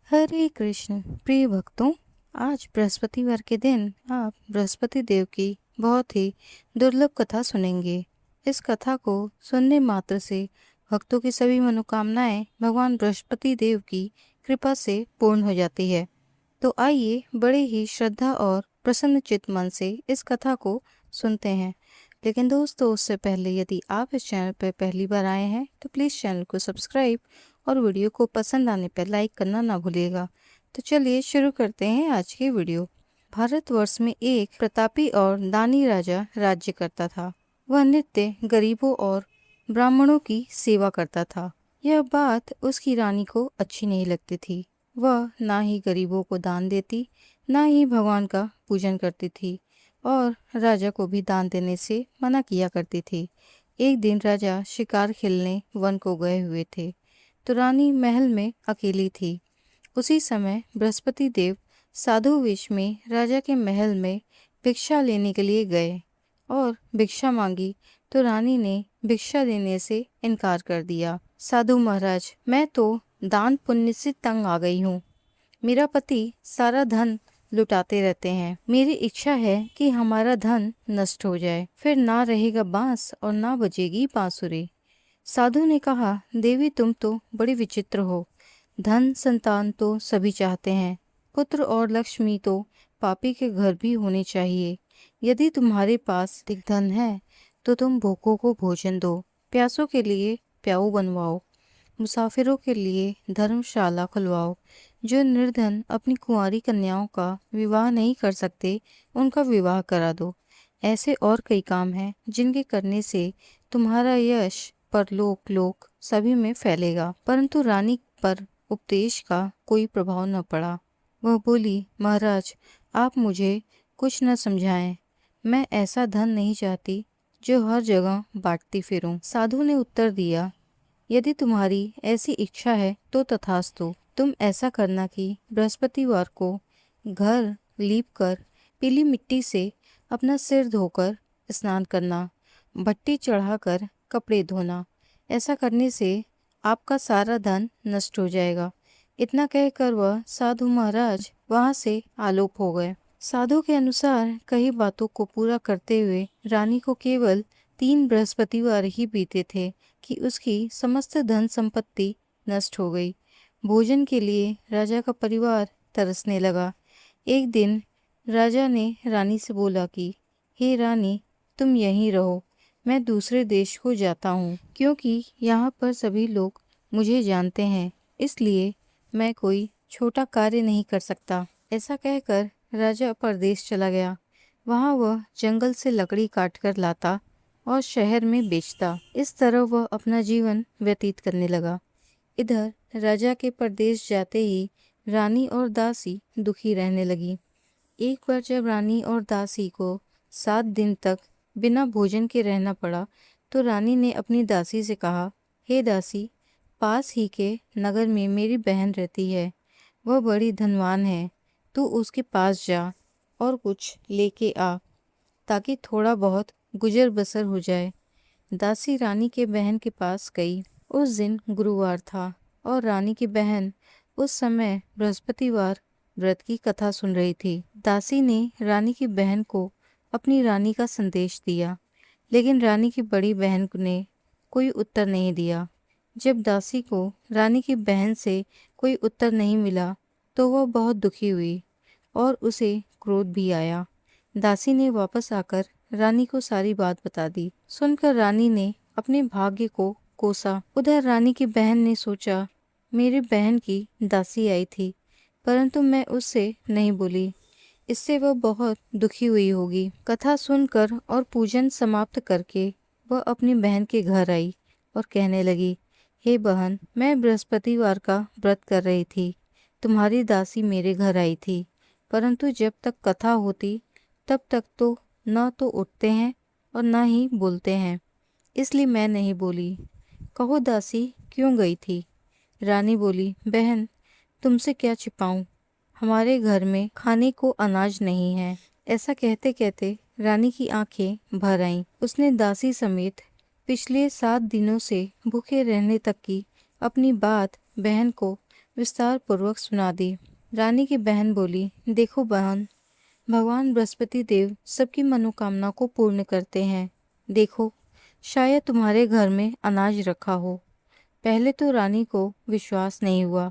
हरे कृष्ण प्रिय भक्तों, आज बृहस्पतिवार के दिन आप बृहस्पति देव की बहुत ही दुर्लभ कथा सुनेंगे। इस कथा को सुनने मात्र से भक्तों की सभी मनोकामनाएं भगवान बृहस्पति देव की कृपा से पूर्ण हो जाती है। तो आइए बड़े ही श्रद्धा और प्रसन्न चित्त मन से इस कथा को सुनते हैं। लेकिन दोस्तों, उससे पहले यदि आप इस चैनल पर पहली बार आए हैं तो प्लीज़ चैनल को सब्सक्राइब और वीडियो को पसंद आने पर लाइक करना ना भूलिएगा। तो चलिए शुरू करते हैं आज की वीडियो। भारतवर्ष में एक प्रतापी और दानी राजा राज्य करता था। वह नित्य गरीबों और ब्राह्मणों की सेवा करता था। यह बात उसकी रानी को अच्छी नहीं लगती थी। वह ना ही गरीबों को दान देती, ना ही भगवान का पूजन करती थी और राजा को भी दान देने से मना किया करती थी। एक दिन राजा शिकार खेलने वन को गए हुए थे तो रानी महल में अकेली थी। उसी समय बृहस्पति देव साधु वेश में राजा के महल में भिक्षा लेने के लिए गए और भिक्षा मांगी तो रानी ने भिक्षा देने से इनकार कर दिया। साधु महाराज, मैं तो दान पुण्य से तंग आ गई हूँ। मेरा पति सारा धन लुटाते रहते हैं। मेरी इच्छा है कि हमारा धन नष्ट हो जाए, फिर ना रहेगा बांस और ना बजेगी बांसुरी। साधु ने कहा, देवी तुम तो बड़ी विचित्र हो। धन संतान तो सभी चाहते हैं, पुत्र और लक्ष्मी तो पापी के घर भी होने चाहिए। यदि तुम्हारे पास अधिक धन है तो तुम भूखों को भोजन दो, प्यासों के लिए प्याऊ बनवाओ, मुसाफिरों के लिए धर्मशाला खुलवाओ। जो निर्धन अपनी कुंवारी कन्याओं का विवाह नहीं कर सकते उनका विवाह करा दो। ऐसे और कई काम हैं जिनके करने से तुम्हारा यश परलोक लोक सभी में फैलेगा। परंतु रानी पर उपदेश का कोई प्रभाव न पड़ा। वह बोली, महाराज आप मुझे कुछ न समझाएं। मैं ऐसा धन नहीं चाहती जो हर जगह बांटती फिरूं। साधु ने उत्तर दिया, यदि तुम्हारी ऐसी इच्छा है तो तथास्तु। तुम ऐसा करना कि बृहस्पतिवार को घर लीपकर पीली मिट्टी से अपना सिर धोकर स्नान करना, भट्टी चढ़ाकर कपड़े धोना। ऐसा करने से आपका सारा धन नष्ट हो जाएगा। इतना कहकर वह साधु महाराज वहां से आलोप हो गए। साधु के अनुसार कई बातों को पूरा करते हुए रानी को केवल 3 बृहस्पतिवार ही बीते थे कि उसकी समस्त धन संपत्ति नष्ट हो गई। भोजन के लिए राजा का परिवार तरसने लगा। एक दिन राजा ने रानी से बोला कि हे रानी, तुम यहीं रहो, मैं दूसरे देश को जाता हूँ, क्योंकि यहाँ पर सभी लोग मुझे जानते हैं, इसलिए मैं कोई छोटा कार्य नहीं कर सकता। ऐसा कहकर राजा परदेश चला गया। वहाँ वह जंगल से लकड़ी काटकर लाता और शहर में बेचता। इस तरह वह अपना जीवन व्यतीत करने लगा। इधर राजा के परदेश जाते ही रानी और दासी दुखी रहने लगी। एक बार जब रानी और दासी को 7 दिन तक बिना भोजन के रहना पड़ा तो रानी ने अपनी दासी से कहा, हे दासी, पास ही के नगर में मेरी बहन रहती है, वह बड़ी धनवान है। तू उसके पास जा और कुछ लेके आ ताकि थोड़ा बहुत गुजर बसर हो जाए। दासी रानी के बहन के पास गई। उस दिन गुरुवार था और रानी की बहन उस समय बृहस्पतिवार व्रत की कथा सुन रही थी। दासी ने रानी की बहन को अपनी रानी का संदेश दिया, लेकिन रानी की बड़ी बहन ने कोई उत्तर नहीं दिया। जब दासी को रानी की बहन से कोई उत्तर नहीं मिला तो वह बहुत दुखी हुई और उसे क्रोध भी आया। दासी ने वापस आकर रानी को सारी बात बता दी। सुनकर रानी ने अपने भाग्य को कोसा। उधर रानी की बहन ने सोचा, मेरी बहन की दासी आई थी परंतु मैं उससे नहीं बोली, इससे वह बहुत दुखी हुई होगी। कथा सुनकर और पूजन समाप्त करके वह अपनी बहन के घर आई और कहने लगी, हे बहन, मैं बृहस्पतिवार का व्रत कर रही थी। तुम्हारी दासी मेरे घर आई थी, परंतु जब तक कथा होती तब तक तो न तो उठते हैं और न ही बोलते हैं, इसलिए मैं नहीं बोली। कहो दासी, क्यों गई थी? रानी बोली, बहन, तुमसे क्या छिपाऊं, हमारे घर में खाने को अनाज नहीं है। ऐसा कहते कहते रानी की आंखें भर आईं। उसने दासी समेत पिछले 7 दिनों से भूखे रहने तक की अपनी बात बहन को विस्तार पूर्वक सुना दी। रानी की बहन बोली, देखो बहन, भगवान बृहस्पति देव सबकी मनोकामना को पूर्ण करते हैं। देखो, शायद तुम्हारे घर में अनाज रखा हो। पहले तो रानी को विश्वास नहीं हुआ,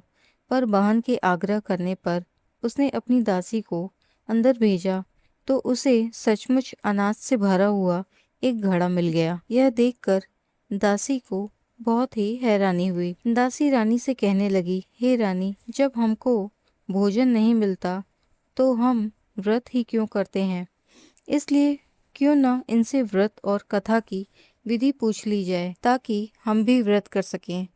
पर बहन के आग्रह करने पर उसने अपनी दासी को अंदर भेजा तो उसे सचमुच अनाज से भरा हुआ एक घड़ा मिल गया। यह देखकर दासी को बहुत ही हैरानी हुई। दासी रानी से कहने लगी, हे रानी, जब हमको भोजन नहीं मिलता तो हम व्रत ही क्यों करते हैं? इसलिए क्यों न इनसे व्रत और कथा की विधि पूछ ली जाए ताकि हम भी व्रत कर सकें।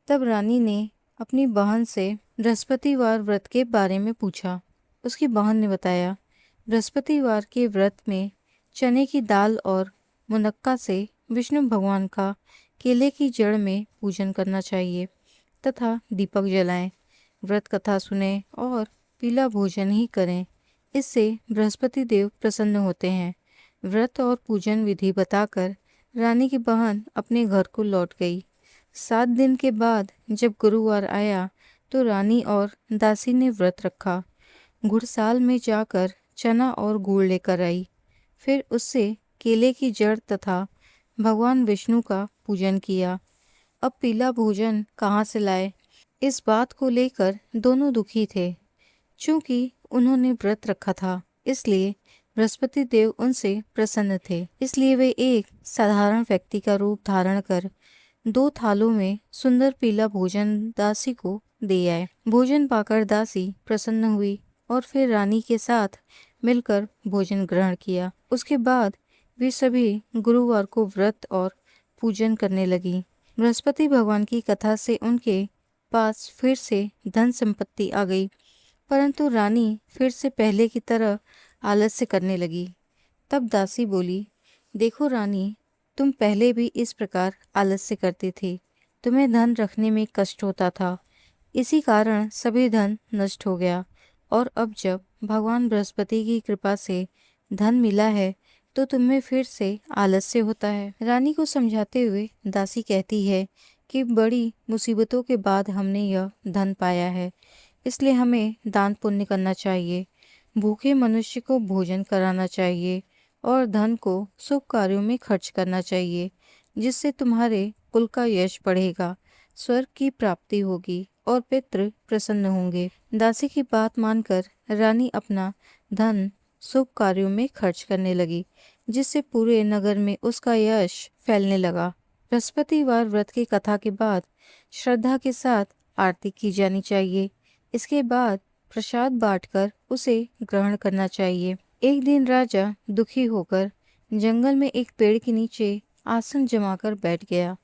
तब रानी ने अपनी बहन से बृहस्पतिवार व्रत के बारे में पूछा। उसकी बहन ने बताया, बृहस्पतिवार के व्रत में चने की दाल और मुनक्का से विष्णु भगवान का केले की जड़ में पूजन करना चाहिए तथा दीपक जलाएं, व्रत कथा सुने और पीला भोजन ही करें। इससे बृहस्पति देव प्रसन्न होते हैं। व्रत और पूजन विधि बताकर रानी की बहन अपने घर को लौट गई। 7 दिन के बाद जब गुरुवार आया तो रानी और दासी ने व्रत रखा। घुड़साल में जाकर चना और गुड़ लेकर आई। फिर उससे केले की जड़ तथा भगवान विष्णु का पूजन किया। अब पीला भोजन कहाँ से लाए, इस बात को लेकर दोनों दुखी थे। चूंकि उन्होंने व्रत रखा था, इसलिए बृहस्पति देव उनसे प्रसन्न थे। इसलिए वे एक साधारण व्यक्ति का रूप धारण कर 2 थालों में सुंदर पीला भोजन दासी को दे आए। भोजन पाकर दासी प्रसन्न हुई और फिर रानी के साथ मिलकर भोजन ग्रहण किया। उसके बाद वे सभी गुरुवार को व्रत और पूजन करने लगी। बृहस्पति भगवान की कथा से उनके पास फिर से धन संपत्ति आ गई, परंतु रानी फिर से पहले की तरह आलस्य करने लगी। तब दासी बोली, देखो रानी, तुम पहले भी इस प्रकार आलस्य करती थी। तुम्हें धन रखने में कष्ट होता था, इसी कारण सभी धन नष्ट हो गया। और अब जब भगवान बृहस्पति की कृपा से धन मिला है तो तुम्हें फिर से आलस्य होता है। रानी को समझाते हुए दासी कहती है कि बड़ी मुसीबतों के बाद हमने यह धन पाया है, इसलिए हमें दान पुण्य करना चाहिए, भूखे मनुष्य को भोजन कराना चाहिए और धन को शुभ कार्यों में खर्च करना चाहिए, जिससे तुम्हारे कुल का यश बढ़ेगा, स्वर्ग की प्राप्ति होगी और पितृ प्रसन्न होंगे। दासी की बात मानकर रानी अपना धन शुभ कार्यों में खर्च करने लगी, जिससे पूरे नगर में उसका यश फैलने लगा। बृहस्पतिवार व्रत की कथा के बाद श्रद्धा के साथ आरती की जानी चाहिए। इसके बाद प्रसाद बांटकर उसे ग्रहण करना चाहिए। एक दिन राजा दुखी होकर जंगल में एक पेड़ के नीचे आसन जमाकर बैठ गया।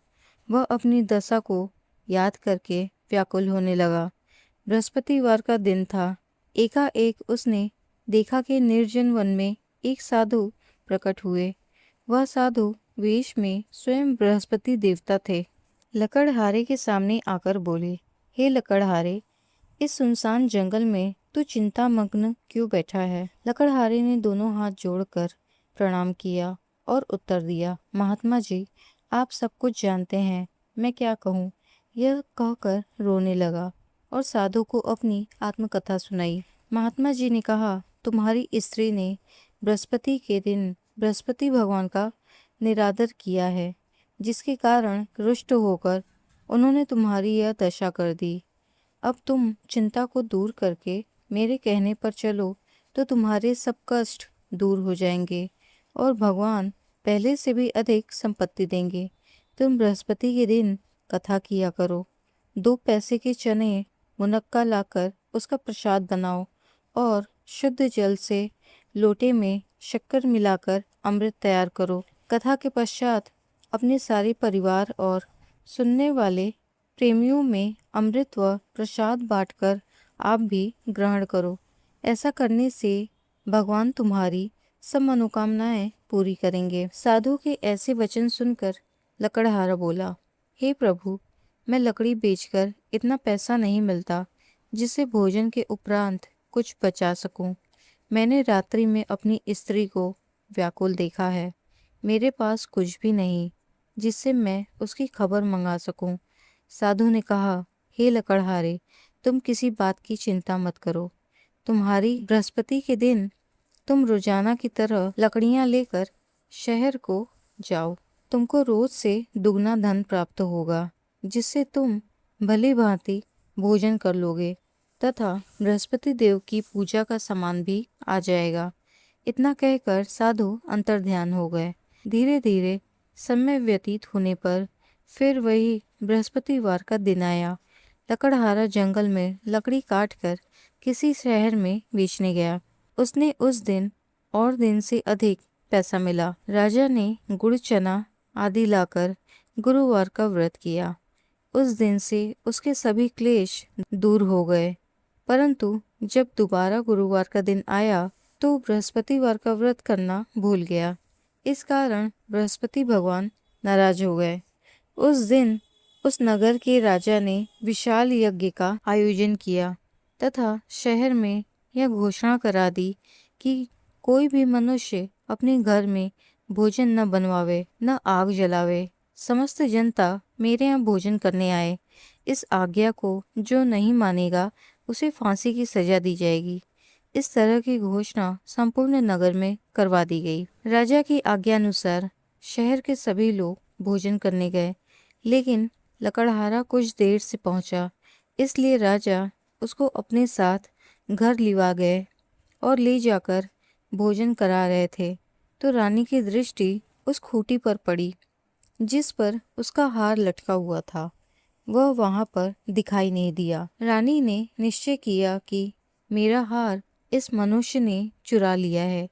वह अपनी दशा को याद करके व्याकुल होने लगा। बृहस्पतिवार का दिन था। एकाएक उसने देखा कि निर्जन वन में एक साधु प्रकट हुए। वह साधु वेश में स्वयं बृहस्पति देवता थे। लकड़हारे के सामने आकर बोले, हे लकड़हारे, इस सुनसान जंगल में तू चिंतामग्न क्यों बैठा है? लकड़हारे ने दोनों हाथ जोड़कर प्रणाम किया और उत्तर दिया, महात्मा जी, आप सब कुछ जानते हैं, मैं क्या कहूँ? यह कहकर रोने लगा और साधु को अपनी आत्मकथा सुनाई। महात्मा जी ने कहा, तुम्हारी स्त्री ने बृहस्पति के दिन बृहस्पति भगवान का निरादर किया है, जिसके कारण रुष्ट होकर उन्होंने तुम्हारी यह दशा कर दी। अब तुम चिंता को दूर करके मेरे कहने पर चलो तो तुम्हारे सब कष्ट दूर हो जाएंगे और भगवान पहले से भी अधिक संपत्ति देंगे। तुम बृहस्पति के दिन कथा किया करो। 2 पैसे के चने मुनक्का लाकर उसका प्रसाद बनाओ और शुद्ध जल से लोटे में शक्कर मिलाकर अमृत तैयार करो। कथा के पश्चात अपने सारे परिवार और सुनने वाले प्रेमियों में अमृत व प्रसाद बांटकर आप भी ग्रहण करो। ऐसा करने से भगवान तुम्हारी सब मनोकामनाएं पूरी करेंगे। साधु के ऐसे वचन सुनकर लकड़हारा बोला, हे प्रभु, मैं लकड़ी बेचकर इतना पैसा नहीं मिलता जिससे भोजन के उपरांत कुछ बचा सकूं। मैंने रात्रि में अपनी स्त्री को व्याकुल देखा है। मेरे पास कुछ भी नहीं जिससे मैं उसकी खबर मंगा सकूं। साधु ने कहा, हे लकड़हारे, तुम किसी बात की चिंता मत करो। तुम्हारी बृहस्पति के दिन तुम रोजाना की तरह लकड़ियां लेकर शहर को जाओ। तुमको रोज से दुगना धन प्राप्त होगा, जिससे तुम भली भांति भोजन कर लोगे तथा बृहस्पति देव की पूजा का सामान भी आ जाएगा। इतना कहकर साधु अंतर्ध्यान हो गए। धीरे धीरे समय व्यतीत होने पर फिर वही बृहस्पतिवार का दिन आया। लकड़हारा जंगल में लकड़ी काटकर किसी शहर में बेचने गया। उसने उस दिन और दिन से अधिक पैसा मिला। राजा ने गुड़ चना आदि लाकर गुरुवार का व्रत किया। उस दिन से उसके सभी क्लेश दूर हो गए। परंतु जब दोबारा गुरुवार का दिन आया तो बृहस्पतिवार का व्रत करना भूल गया। इस कारण बृहस्पति भगवान नाराज हो गए। उस दिन उस नगर के राजा ने विशाल यज्ञ का आयोजन किया तथा शहर में यह घोषणा करा दी कि कोई भी मनुष्य अपने घर में भोजन न बनवावे, न आग जलावे। समस्त जनता मेरे यहाँ भोजन करने आए। इस आज्ञा को जो नहीं मानेगा उसे फांसी की सजा दी जाएगी। इस तरह की घोषणा संपूर्ण नगर में करवा दी गई। राजा की आज्ञानुसार शहर के सभी लोग भोजन करने गए, लेकिन लकड़हारा कुछ देर से पहुंचा, इसलिए राजा उसको अपने साथ घर लिवा गए और ले जाकर भोजन करा रहे थे तो रानी की दृष्टि उस खूंटी पर पड़ी जिस पर उसका हार लटका हुआ था। वह वहां पर दिखाई नहीं दिया। रानी ने निश्चय किया कि मेरा हार इस मनुष्य ने चुरा लिया है।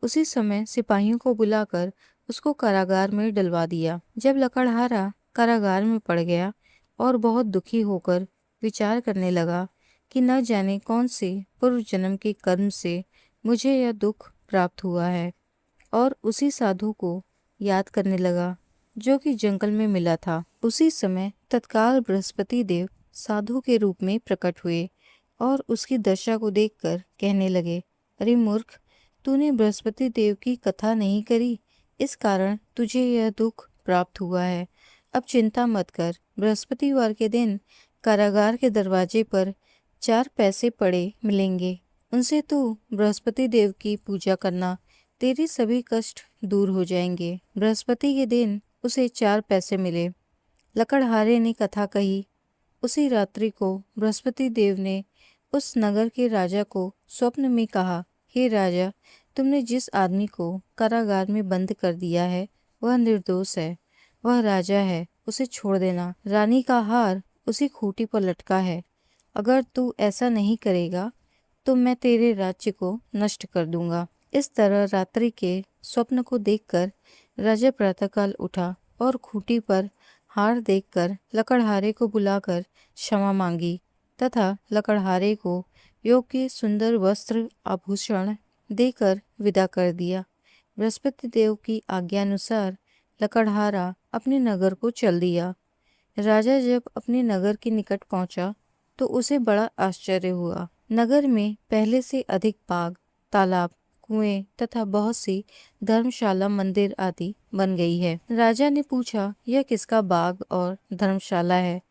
उसी समय सिपाहियों को बुलाकर उसको कारागार में डलवा दिया। जब लकड़हारा कारागार में पड़ गया और बहुत दुखी होकर विचार करने लगा कि न जाने कौन से पूर्व जन्म के कर्म से मुझे यह दुख प्राप्त हुआ है, और उसी साधु को याद करने लगा जो कि जंगल में मिला था। उसी समय तत्काल बृहस्पति देव साधु के रूप में प्रकट हुए और उसकी दशा को देखकर कहने लगे, अरे मूर्ख, तूने बृहस्पति देव की कथा नहीं करी, इस कारण तुझे यह दुख प्राप्त हुआ है। अब चिंता मत कर। बृहस्पतिवार के दिन कारागार के दरवाजे पर 4 पैसे पड़े मिलेंगे। उनसे तू बृहस्पति देव की पूजा करना, तेरे सभी कष्ट दूर हो जाएंगे। बृहस्पति के दिन उसे 4 पैसे मिले। लकड़हारे ने कथा कही। उसी रात्रि को बृहस्पति देव ने उस नगर के राजा को स्वप्न में कहा, हे राजा, तुमने जिस आदमी को कारागार में बंद कर दिया है वह निर्दोष है, वह राजा है, उसे छोड़ देना। रानी का हार उसी खूंटी पर लटका है। अगर तू ऐसा नहीं करेगा तो मैं तेरे राज्य को नष्ट कर दूंगा। इस तरह रात्रि के स्वप्न को देखकर राजा प्रातःकाल उठा और खूंटी पर हार देखकर लकड़हारे को बुलाकर क्षमा मांगी तथा लकड़हारे को योग्य सुंदर वस्त्र आभूषण देकर विदा कर दिया। बृहस्पति देव की आज्ञानुसार लकड़हारा अपने नगर को चल दिया। राजा जब अपने नगर के निकट पहुंचा तो उसे बड़ा आश्चर्य हुआ। नगर में पहले से अधिक बाग, तालाब, कुएं तथा बहुत सी धर्मशाला, मंदिर आदि बन गई है। राजा ने पूछा, यह किसका बाग और धर्मशाला है?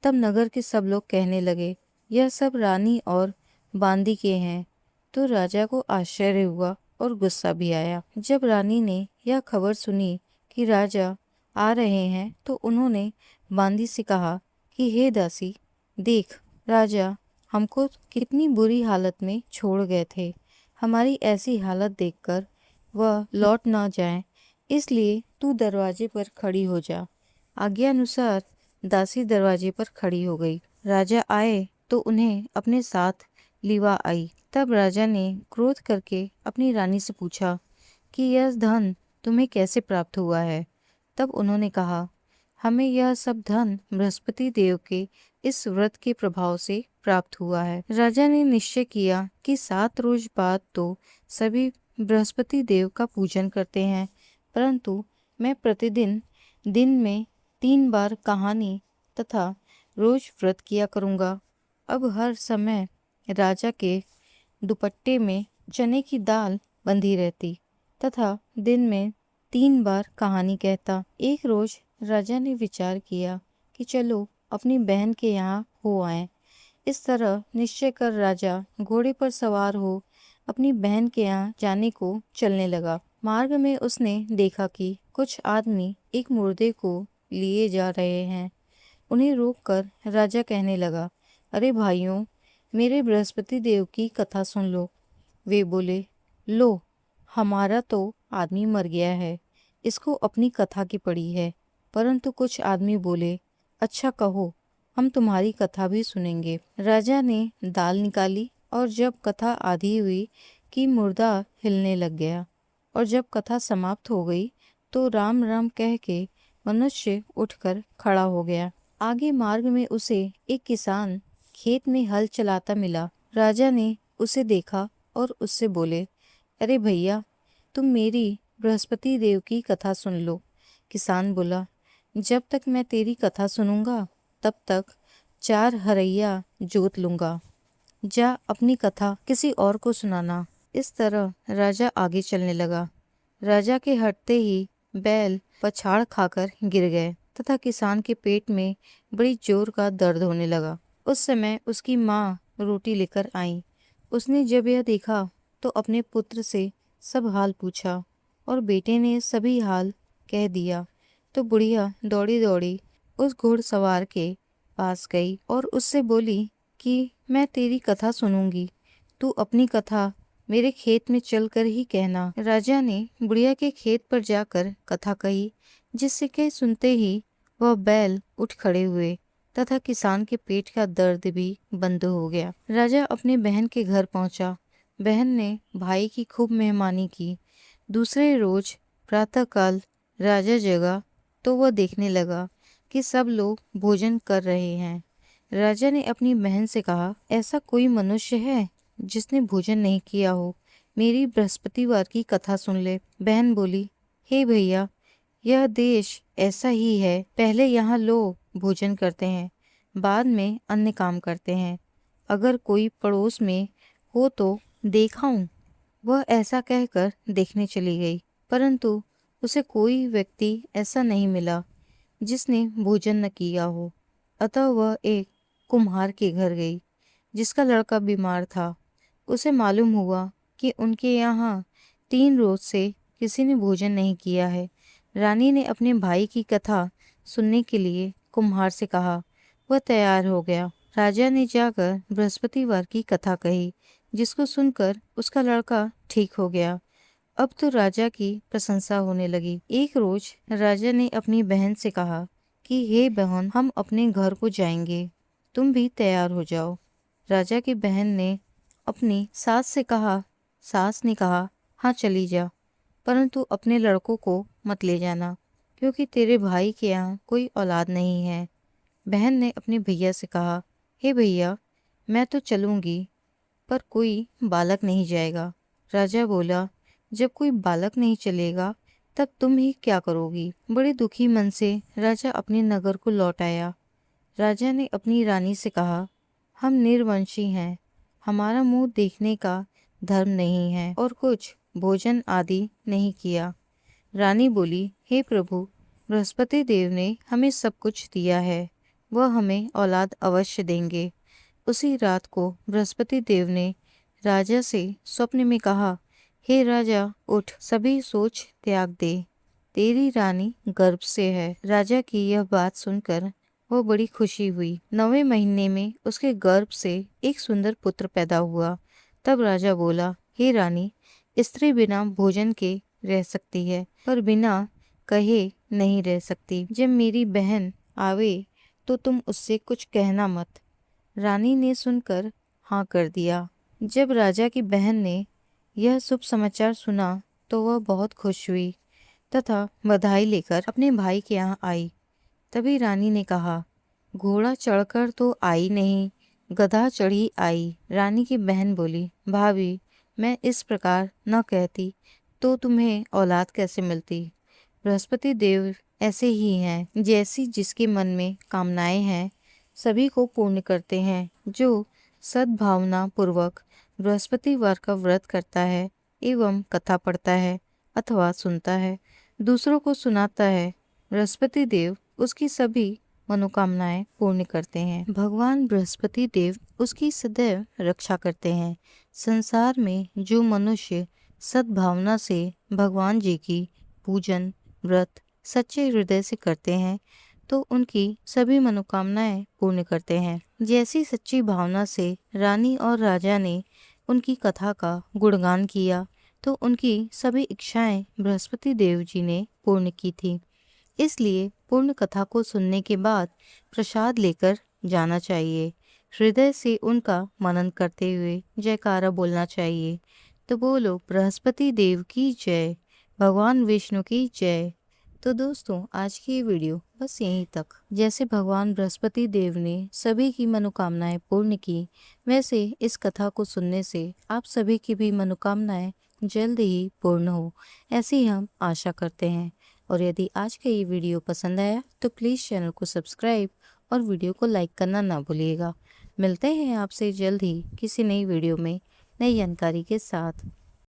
तब नगर के सब लोग कहने लगे, यह सब रानी और बांदी के हैं। तो राजा को आश्चर्य हुआ और गुस्सा भी आया। जब रानी ने यह खबर सुनी कि राजा आ रहे हैं तो उन्होंने बांदी से कहा कि हे दासी, देख, राजा हमको कितनी बुरी हालत में छोड़ गए थे। हमारी ऐसी हालत देखकर वह लौट ना जाए, इसलिए तू दरवाजे पर खड़ी हो जा। आज्ञा अनुसार दासी दरवाजे पर खड़ी हो गई। राजा आए तो उन्हें अपने साथ लिवा आई। तब राजा ने क्रोध करके अपनी रानी से पूछा कि यह धन तुम्हें कैसे प्राप्त हुआ है? तब उन्होंने कहा, हमें यह सब धन बृहस्पति देव के इस व्रत के प्रभाव से प्राप्त हुआ है। राजा ने निश्चय किया कि 7 रोज बाद तो सभी बृहस्पति देव का पूजन करते हैं, परंतु मैं प्रतिदिन दिन में 3 बार कहानी तथा रोज व्रत किया करूँगा। अब हर समय राजा के दुपट्टे में चने की दाल बंधी रहती तथा दिन में 3 बार कहानी कहता। एक रोज राजा ने विचार किया कि चलो अपनी बहन के यहाँ हो आए। इस तरह निश्चय कर राजा घोड़े पर सवार हो अपनी बहन के यहाँ जाने को चलने लगा। मार्ग में उसने देखा कि कुछ आदमी एक मुर्दे को लिए जा रहे हैं। उन्हें रोककर राजा कहने लगा, अरे भाइयों, मेरे बृहस्पति देव की कथा सुन लो। वे बोले, लो, हमारा तो आदमी मर गया है, इसको अपनी कथा की पड़ी है। परंतु कुछ आदमी बोले, अच्छा कहो, हम तुम्हारी कथा भी सुनेंगे। राजा ने दाल निकाली और जब कथा आधी हुई कि मुर्दा हिलने लग गया, और जब कथा समाप्त हो गई तो राम राम कह के मनुष्य उठकर खड़ा हो गया। आगे मार्ग में उसे एक किसान खेत में हल चलाता मिला। राजा ने उसे देखा और उससे बोले, अरे भैया, तुम मेरी बृहस्पति देव की कथा सुन लो। किसान बोला, जब तक मैं तेरी कथा सुनूंगा तब तक 4 हरैया जोत लूंगा। जा अपनी कथा किसी और को सुनाना। इस तरह राजा आगे चलने लगा। राजा के हटते ही बैल पछाड़ खाकर गिर गए तथा किसान के पेट में बड़ी जोर का दर्द होने लगा। उस समय उसकी माँ रोटी लेकर आई। उसने जब यह देखा तो अपने पुत्र से सब हाल पूछा और बेटे ने सभी हाल कह दिया। तो बुढ़िया दौड़ी दौड़ी उस घुड़सवार के पास गई और उससे बोली कि मैं तेरी कथा सुनूंगी, तू अपनी कथा मेरे खेत में चलकर ही कहना। राजा ने बुढ़िया के खेत पर जाकर कथा कही, जिससे कि सुनते ही वह बैल उठ खड़े हुए तथा किसान के पेट का दर्द भी बंद हो गया। राजा अपने बहन के घर पहुंचा। बहन ने भाई की खूब मेहमानी की। दूसरे रोज प्रातःकाल राजा जगा तो वह देखने लगा कि सब लोग भोजन कर रहे हैं। राजा ने अपनी बहन से कहा, ऐसा कोई मनुष्य है जिसने भोजन नहीं किया हो? मेरी बृहस्पतिवार की कथा सुन ले। बहन बोली, हे भैया, यह देश ऐसा ही है। पहले यहाँ लोग भोजन करते हैं, बाद में अन्य काम करते हैं। अगर कोई पड़ोस में हो तो देखाऊं। वह ऐसा कहकर देखने चली गई, परंतु उसे कोई व्यक्ति ऐसा नहीं मिला जिसने भोजन न किया हो। अतः वह एक कुम्हार के घर गई जिसका लड़का बीमार था। उसे मालूम हुआ कि उनके यहाँ 3 रोज से किसी ने भोजन नहीं किया है। रानी ने अपने भाई की कथा सुनने के लिए कुम्हार से कहा। वह तैयार हो गया। राजा ने जाकर बृहस्पतिवार की कथा कही, जिसको सुनकर उसका लड़का ठीक हो गया। अब तो राजा की प्रशंसा होने लगी। एक रोज राजा ने अपनी बहन से कहा कि हे बहन, हम अपने घर को जाएंगे, तुम भी तैयार हो जाओ। राजा की बहन ने अपनी सास से कहा। सास ने कहा, हाँ चली जा, परंतु अपने लड़कों को मत ले जाना, क्योंकि तेरे भाई के यहाँ कोई औलाद नहीं है। बहन ने अपने भैया से कहा, हे भैया, मैं तो चलूंगी, पर कोई बालक नहीं जाएगा। राजा बोला, जब कोई बालक नहीं चलेगा तब तुम ही क्या करोगी? बड़े दुखी मन से राजा अपने नगर को लौट आया। राजा ने अपनी रानी से कहा, हम निर्वंशी हैं, हमारा मुंह देखने का धर्म नहीं है और कुछ भोजन आदि नहीं किया। रानी बोली, हे प्रभु, बृहस्पति देव ने हमें सब कुछ दिया है, वह हमें औलाद अवश्य देंगे। उसी रात को बृहस्पति देव ने राजा से स्वप्न में कहा, हे राजा, उठ, सभी सोच त्याग दे, तेरी रानी गर्भ से है। राजा की यह बात सुनकर वो बड़ी खुशी हुई। 9वें महीने में उसके गर्भ से एक सुंदर पुत्र पैदा हुआ। तब राजा बोला, हे रानी, स्त्री बिना भोजन के रह सकती है, पर बिना कहे नहीं रह सकती। जब मेरी बहन आवे तो तुम उससे कुछ कहना मत। रानी ने सुनकर हाँ कर दिया। जब राजा की बहन ने यह शुभ समाचार सुना तो वह बहुत खुश हुई तथा बधाई लेकर अपने भाई के यहाँ आई। तभी रानी ने कहा, घोड़ा चढ़कर तो आई नहीं, गधा चढ़ी आई। रानी की बहन बोली, भाभी, मैं इस प्रकार न कहती तो तुम्हें औलाद कैसे मिलती? बृहस्पति देव ऐसे ही हैं, जैसी जिसके मन में कामनाएं हैं सभी को पूर्ण करते हैं। जो सद्भावना पूर्वक बृहस्पतिवार का व्रत करता है एवं कथा पढ़ता है अथवा सुनता है, दूसरों को सुनाता है, बृहस्पति देव उसकी सभी मनोकामनाएं पूर्ण करते हैं। भगवान बृहस्पति देव उसकी सदैव रक्षा करते हैं। संसार में जो मनुष्य सद्भावना से भगवान जी की पूजन व्रत सच्चे हृदय से करते हैं तो उनकी सभी मनोकामनाएं पूर्ण करते हैं। जैसी सच्ची भावना से रानी और राजा ने उनकी कथा का गुणगान किया तो उनकी सभी इच्छाएं बृहस्पति देव जी ने पूर्ण की थी। इसलिए पूर्ण कथा को सुनने के बाद प्रसाद लेकर जाना चाहिए। हृदय से उनका मनन करते हुए जयकारा बोलना चाहिए। तो बोलो बृहस्पति देव की जय, भगवान विष्णु की जय। तो दोस्तों आज की ये वीडियो बस यहीं तक। जैसे भगवान बृहस्पति देव ने सभी की मनोकामनाएं पूर्ण की, वैसे इस कथा को सुनने से आप सभी की भी मनोकामनाएं जल्द ही पूर्ण हो, ऐसी हम आशा करते हैं। और यदि आज का ये वीडियो पसंद आया तो प्लीज़ चैनल को सब्सक्राइब और वीडियो को लाइक करना ना भूलिएगा। मिलते हैं आपसे जल्द ही किसी नई वीडियो में नई जानकारी के साथ।